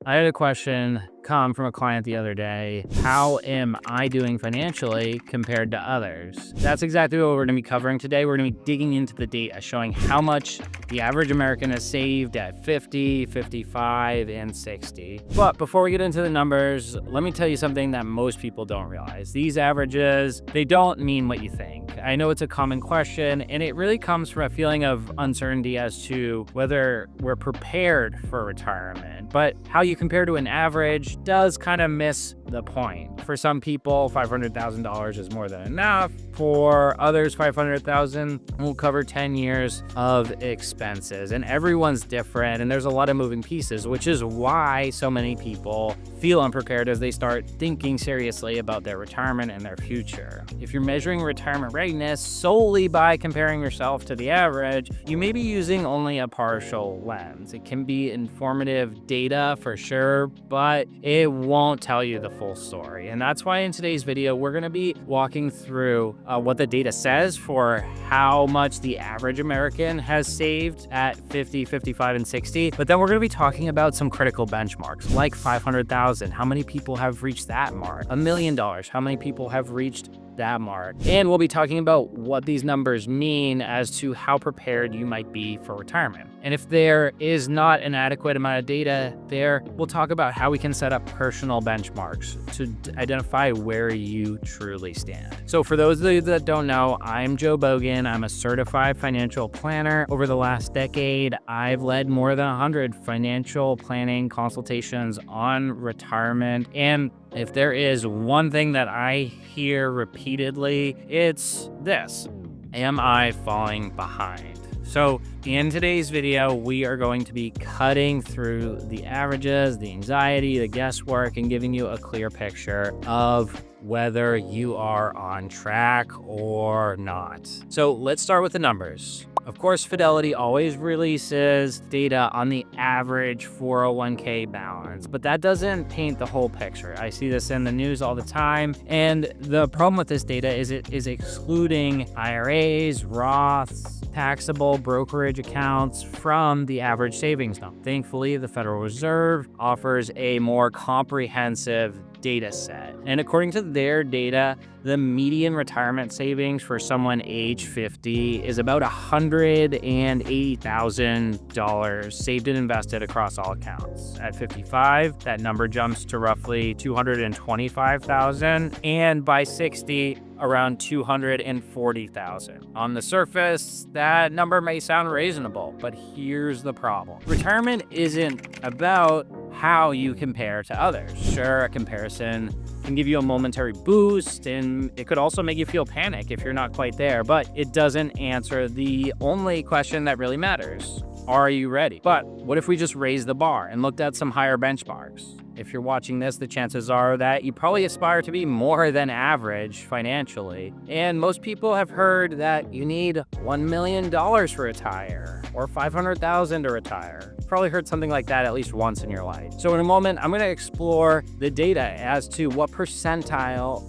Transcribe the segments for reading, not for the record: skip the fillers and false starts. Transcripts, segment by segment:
I had a question come from a client the other day. How am I doing financially compared to others? That's exactly what we're going to be covering today. We're going to be digging into the data showing how much the average American has saved at 50, 55, and 60. But before we get into the numbers, let me tell you something that most people don't realize. These averages, they don't mean what you think. I know it's a common question, and it really comes from a feeling of uncertainty as to whether we're prepared for retirement. But how you compare to an average does kind of miss the point. For some people, $500,000 is more than enough. For others, $500,000 will cover 10 years of expenses. And everyone's different, and there's a lot of moving pieces, which is why so many people feel unprepared as they start thinking seriously about their retirement and their future. If you're measuring retirement readiness solely by comparing yourself to the average, you may be using only a partial lens. It can be informative data for sure, but it won't tell you the full story. And that's why in today's video, we're going to be walking through what the data says for how much the average American has saved at 50, 55, and 60. But then we're going to be talking about some critical benchmarks like 500,000. How many people have reached that mark? $1 million. How many people have reached that mark? And we'll be talking about what these numbers mean as to how prepared you might be for retirement. And if there is not an adequate amount of data there, we'll talk about how we can set up personal benchmarks to identify where you truly stand. So for those of you that don't know, I'm Joe Boughan. I'm a certified financial planner. Over the last decade, I've led more than 100 financial planning consultations on retirement. And if there is one thing that I hear repeatedly, it's this: am I falling behind? So in today's video, we are going to be cutting through the averages, the anxiety, the guesswork, and giving you a clear picture of whether you are on track or not. So let's start with the numbers. Of course, Fidelity always releases data on the average 401k balance, but that doesn't paint the whole picture. I see this in the news all the time, and the problem with this data is it is excluding IRAs, Roths, taxable brokerage accounts from the average savings number. Thankfully, the Federal Reserve offers a more comprehensive data set. And according to their data, the median retirement savings for someone age 50 is about $180,000 saved and invested across all accounts. At 55, that number jumps to roughly $225,000, and by 60, around $240,000. On the surface, that number may sound reasonable, but here's the problem. Retirement isn't about how you compare to others. Sure, a comparison can give you a momentary boost, and it could also make you feel panic if you're not quite there, but it doesn't answer the only question that really matters. Are you ready? But what if we just raised the bar and looked at some higher benchmarks? If you're watching this, the chances are that you probably aspire to be more than average financially. And most people have heard that you need $1 million to retire or $500,000 to retire. You've probably heard something like that at least once in your life. So in a moment, I'm going to explore the data as to what percentile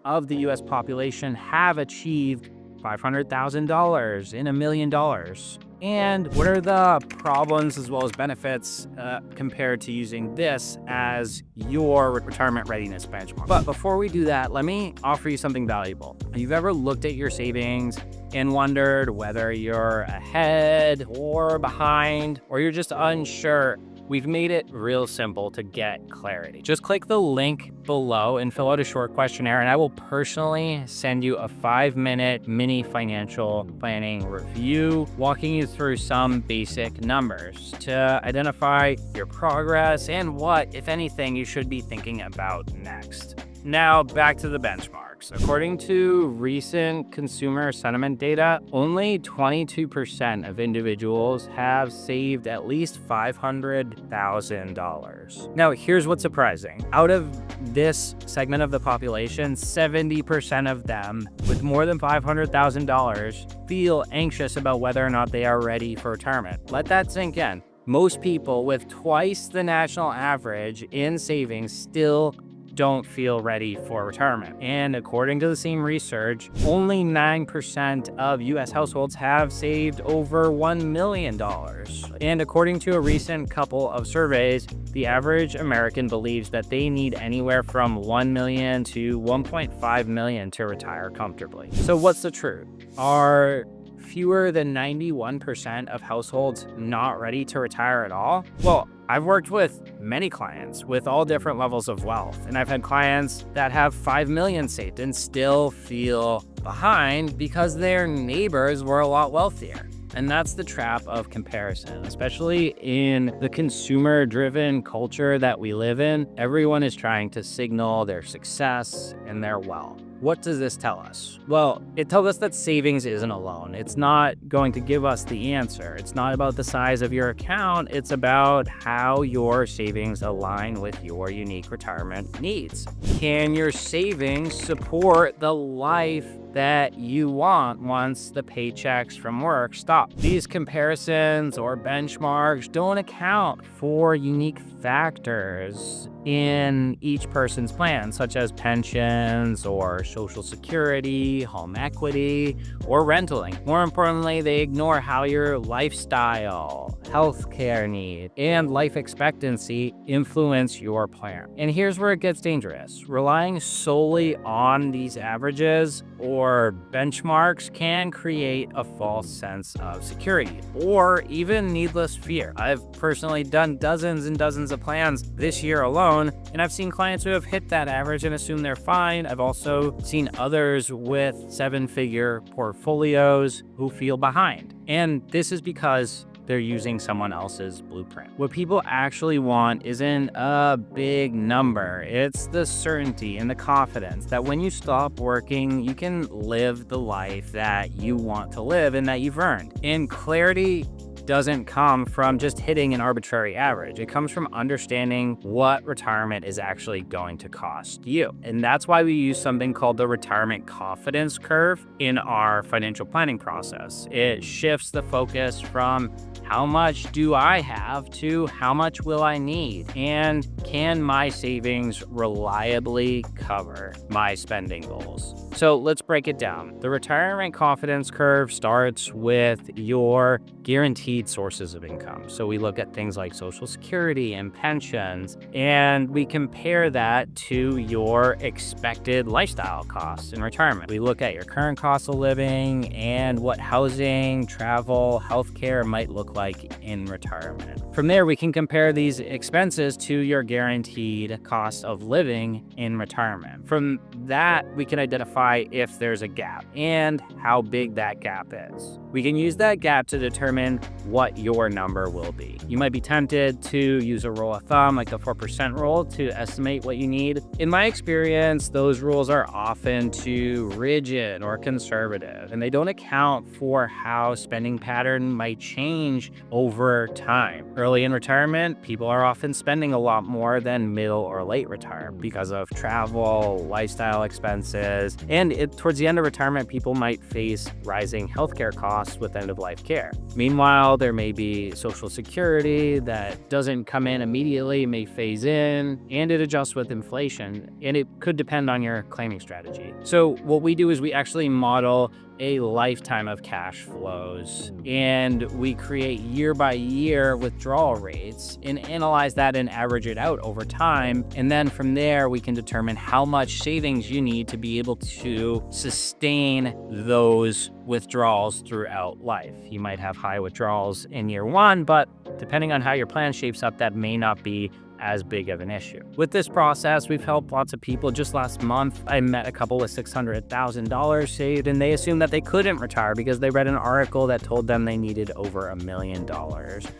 of the US population have achieved $500,000 in $1 million. And what are the problems as well as benefits compared to using this as your retirement readiness benchmark? But before we do that, let me offer you something valuable. Have you ever looked at your savings and wondered whether you're ahead or behind, or you're just unsure? We've made it real simple to get clarity. Just click the link below and fill out a short questionnaire, and I will personally send you a 5-minute mini financial planning review, walking you through some basic numbers to identify your progress and what, if anything, you should be thinking about next. Now, back to the benchmarks. According to recent consumer sentiment data, only 22% of individuals have saved at least $500,000. Now, here's what's surprising. Out of this segment of the population, 70% of them with more than $500,000 feel anxious about whether or not they are ready for retirement. Let that sink in. Most people with twice the national average in savings still don't feel ready for retirement. And according to the same research, only 9% of US households have saved over $1 million. And according to a recent couple of surveys, the average American believes that they need anywhere from 1 million to 1.5 million to retire comfortably. So what's the truth? Are fewer than 91% of households not ready to retire at all? Well, I've worked with many clients with all different levels of wealth, and I've had clients that have 5 million saved and still feel behind because their neighbors were a lot wealthier. And that's the trap of comparison, especially in the consumer-driven culture that we live in. Everyone is trying to signal their success and their wealth. What does this tell us? Well, it tells us that savings isn't alone. It's not going to give us the answer. It's not about the size of your account. It's about how your savings align with your unique retirement needs. Can your savings support the life that you want once the paychecks from work stop? These comparisons or benchmarks don't account for unique factors in each person's plan, such as pensions or social security, home equity, or rentaling. More importantly, they ignore how your lifestyle, healthcare need, and life expectancy influence your plan. And here's where it gets dangerous. Relying solely on these averages or benchmarks can create a false sense of security or even needless fear. I've personally done dozens and dozens of plans this year alone, and I've seen clients who have hit that average and assume they're fine. I've also seen others with 7-figure portfolios who feel behind. And this is because they're using someone else's blueprint. What people actually want isn't a big number. It's the certainty and the confidence that when you stop working, you can live the life that you want to live and that you've earned. And clarity doesn't come from just hitting an arbitrary average. It comes from understanding what retirement is actually going to cost you. And that's why we use something called the retirement confidence curve in our financial planning process. It shifts the focus from how much do I have to how much will I need? And can my savings reliably cover my spending goals? So let's break it down. The retirement confidence curve starts with your guaranteed sources of income. So we look at things like Social Security and pensions, and we compare that to your expected lifestyle costs in retirement. We look at your current cost of living and what housing, travel, healthcare might look like in retirement. From there, we can compare these expenses to your guaranteed cost of living in retirement. From that, we can identify if there's a gap and how big that gap is. We can use that gap to determine what your number will be. You might be tempted to use a rule of thumb like the 4% rule to estimate what you need. In my experience, those rules are often too rigid or conservative, and they don't account for how spending pattern might change over time. Early in retirement, people are often spending a lot more than middle or late retirement because of travel, lifestyle expenses, and towards the end of retirement, people might face rising healthcare costs with end-of-life care. Meanwhile, there may be Social Security that doesn't come in immediately, may phase in, and it adjusts with inflation, and it could depend on your claiming strategy. So what we do is we actually model a lifetime of cash flows, and we create year-by-year withdrawal rates and analyze that and average it out over time. And then from there, we can determine how much savings you need to be able to sustain those withdrawals throughout life. You might have high withdrawals in year one, but depending on how your plan shapes up, that may not be as big of an issue. With this process, we've helped lots of people. Just last month, I met a couple with $600,000 saved, and they assumed that they couldn't retire because they read an article that told them they needed over $1 million.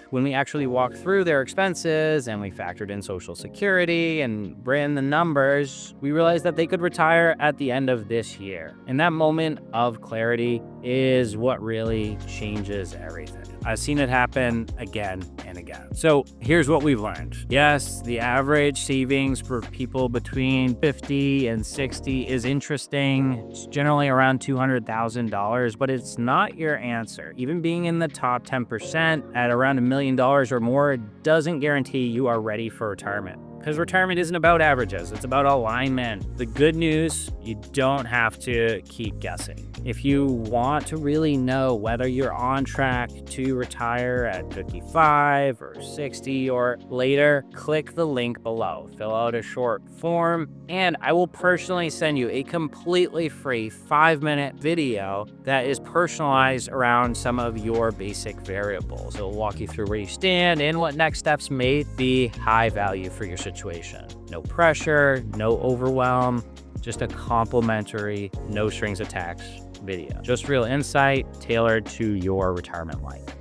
When we actually walked through their expenses and we factored in Social Security and ran the numbers, we realized that they could retire at the end of this year. And that moment of clarity is what really changes everything. I've seen it happen again and again. So here's what we've learned. Yes, the average savings for people between 50 and 60 is interesting. It's generally around $200,000, but it's not your answer. Even being in the top 10% at around $1 million or more doesn't guarantee you are ready for retirement. because retirement isn't about averages, it's about alignment. The good news, you don't have to keep guessing. If you want to really know whether you're on track to retire at 55 or 60 or later, click the link below. Fill out a short form, and I will personally send you a completely free 5-minute video that is personalized around some of your basic variables. It will walk you through where you stand and what next steps may be high value for your situation. No pressure, no overwhelm, just a complimentary, no strings attached video. Just real insight tailored to your retirement life.